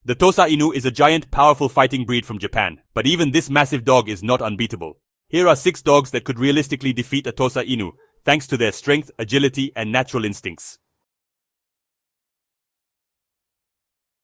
The Tosa Inu is a giant, powerful fighting breed from Japan, but even this massive dog is not unbeatable. Here are 6 dogs that could realistically defeat a Tosa Inu, thanks to their strength, agility, and natural instincts.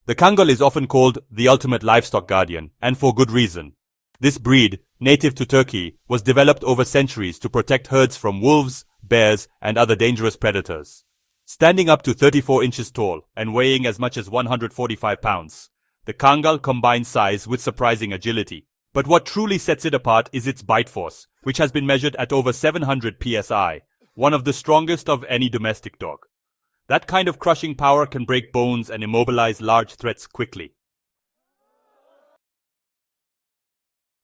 The Kangal is often called the ultimate livestock guardian, and for good reason. This breed, native to Turkey, was developed over centuries to protect herds from wolves, bears, and other dangerous predators. Standing up to 34 inches tall and weighing as much as 145 pounds, the Kangal combines size with surprising agility. But what truly sets it apart is its bite force, which has been measured at over 700 psi, one of the strongest of any domestic dog. That kind of crushing power can break bones and immobilize large threats quickly.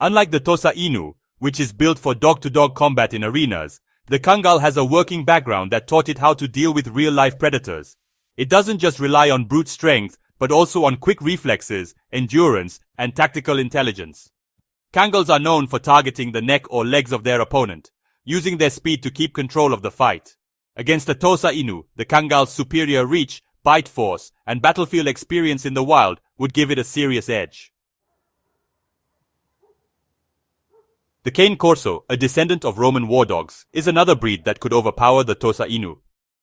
Unlike the Tosa Inu, which is built for dog-to-dog combat in arenas, the Kangal has a working background that taught it how to deal with real-life predators. It doesn't just rely on brute strength, but also on quick reflexes, endurance, and tactical intelligence. Kangals are known for targeting the neck or legs of their opponent, using their speed to keep control of the fight. Against the Tosa Inu, the Kangal's superior reach, bite force, and battlefield experience in the wild would give it a serious edge. The cane Corso, a descendant of Roman war dogs, is another breed that could overpower the Tosa Inu.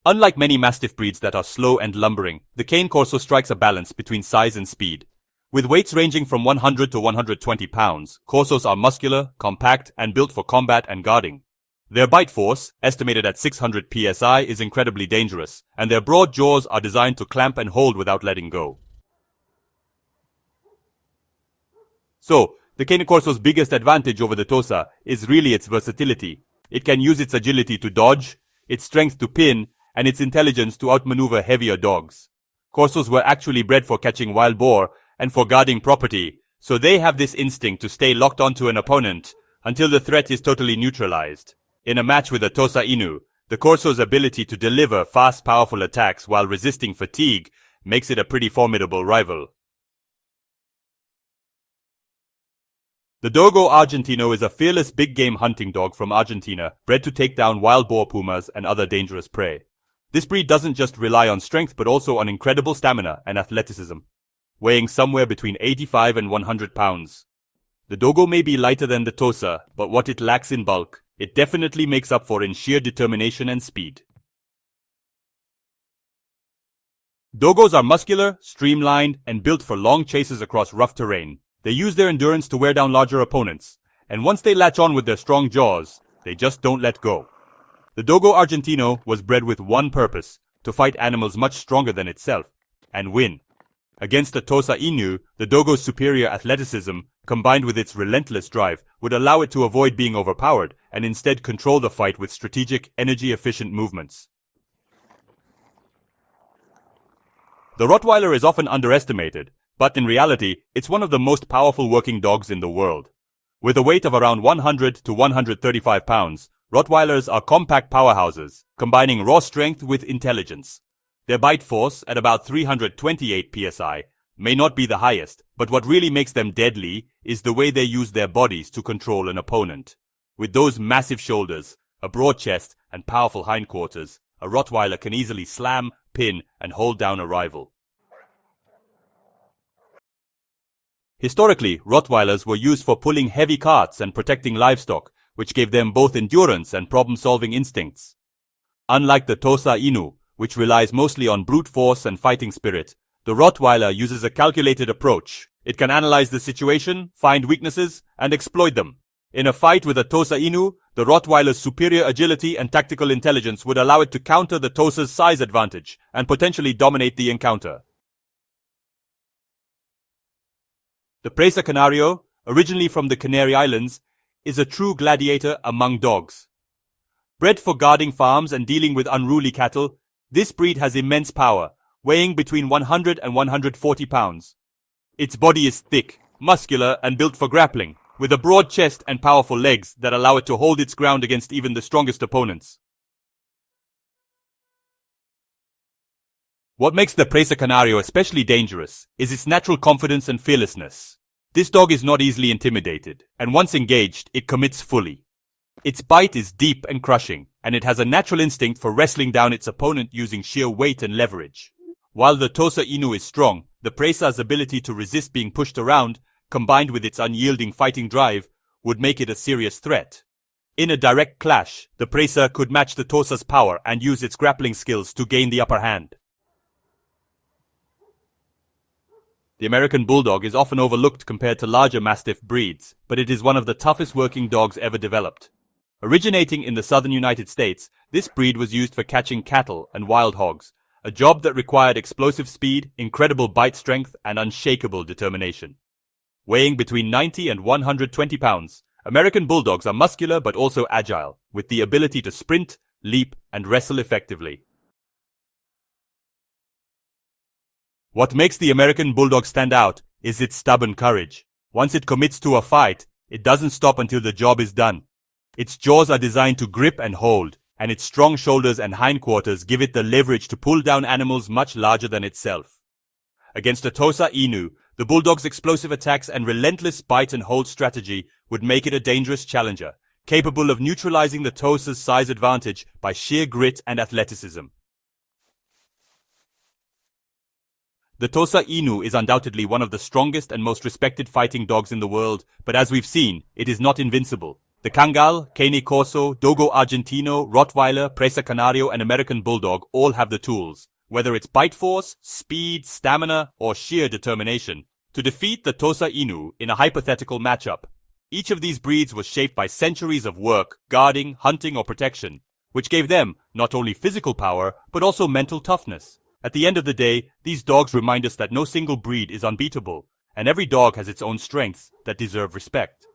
Unlike many mastiff breeds that are slow and lumbering, the cane Corso strikes a balance between size and speed. With weights ranging from 100 to 120 pounds, Corsos are muscular, compact, and built for combat and guarding. Their bite force, estimated at 600 psi, is incredibly dangerous, and their broad jaws are designed to clamp and hold without letting go. So, the cane Corso's biggest advantage over the Tosa is really its versatility. It can use its agility to dodge, its strength to pin, and its intelligence to outmaneuver heavier dogs. Corsos were actually bred for catching wild boar and for guarding property, so they have this instinct to stay locked onto an opponent until the threat is totally neutralized. In a match with a Tosa Inu, the Corso's ability to deliver fast, powerful attacks while resisting fatigue makes it a pretty formidable rival. The Dogo Argentino is a fearless big-game hunting dog from Argentina, bred to take down wild boar pumas and other dangerous prey. This breed doesn't just rely on strength but also on incredible stamina and athleticism, weighing somewhere between 85 and 100 pounds. The Dogo may be lighter than the Tosa, but what it lacks in bulk, it definitely makes up for in sheer determination and speed. Dogos are muscular, streamlined, and built for long chases across rough terrain. They use their endurance to wear down larger opponents, and once they latch on with their strong jaws, they just don't let go. The Dogo Argentino was bred with one purpose, to fight animals much stronger than itself, and win. Against the Tosa Inu, the Dogo's superior athleticism, combined with its relentless drive, would allow it to avoid being overpowered and instead control the fight with strategic, energy-efficient movements. The Rottweiler is often underestimated, but in reality, it's one of the most powerful working dogs in the world. With a weight of around 100 to 135 pounds, Rottweilers are compact powerhouses, combining raw strength with intelligence. Their bite force, at about 328 psi, may not be the highest, but what really makes them deadly is the way they use their bodies to control an opponent. With those massive shoulders, a broad chest, and powerful hindquarters, a Rottweiler can easily slam, pin, and hold down a rival. Historically, Rottweilers were used for pulling heavy carts and protecting livestock, which gave them both endurance and problem-solving instincts. Unlike the Tosa Inu, which relies mostly on brute force and fighting spirit, the Rottweiler uses a calculated approach. It can analyze the situation, find weaknesses, and exploit them. In a fight with a Tosa Inu, the Rottweiler's superior agility and tactical intelligence would allow it to counter the Tosa's size advantage and potentially dominate the encounter. The Presa Canario, originally from the Canary Islands, is a true gladiator among dogs. Bred for guarding farms and dealing with unruly cattle, this breed has immense power, weighing between 100 and 140 pounds. Its body is thick, muscular, and built for grappling, with a broad chest and powerful legs that allow it to hold its ground against even the strongest opponents. What makes the Presa Canario especially dangerous is its natural confidence and fearlessness. This dog is not easily intimidated, and once engaged, it commits fully. Its bite is deep and crushing, and it has a natural instinct for wrestling down its opponent using sheer weight and leverage. While the Tosa Inu is strong, The Presa's ability to resist being pushed around, combined with its unyielding fighting drive, would make it a serious threat. In a direct clash, the Presa could match the Tosa's power and use its grappling skills to gain the upper hand. The American Bulldog is often overlooked compared to larger Mastiff breeds, but it is one of the toughest working dogs ever developed. Originating in the southern United States, this breed was used for catching cattle and wild hogs, a job that required explosive speed, incredible bite strength, and unshakable determination. Weighing between 90 and 120 pounds, American Bulldogs are muscular but also agile, with the ability to sprint, leap, and wrestle effectively. What makes the American Bulldog stand out is its stubborn courage. Once it commits to a fight, it doesn't stop until the job is done. Its jaws are designed to grip and hold, and its strong shoulders and hindquarters give it the leverage to pull down animals much larger than itself. Against a Tosa Inu, the Bulldog's explosive attacks and relentless bite and hold strategy would make it a dangerous challenger, capable of neutralizing the Tosa's size advantage by sheer grit and athleticism. The Tosa Inu is undoubtedly one of the strongest and most respected fighting dogs in the world, but as we've seen, it is not invincible. The Kangal, Corso, Dogo Argentino, Rottweiler, Presa Canario, and American Bulldog all have the tools, whether it's bite force, speed, stamina, or sheer determination, to defeat the Tosa Inu in a hypothetical matchup. Each of these breeds was shaped by centuries of work, guarding, hunting, or protection, which gave them not only physical power, but also mental toughness. At the end of the day, these dogs remind us that no single breed is unbeatable, and every dog has its own strengths that deserve respect.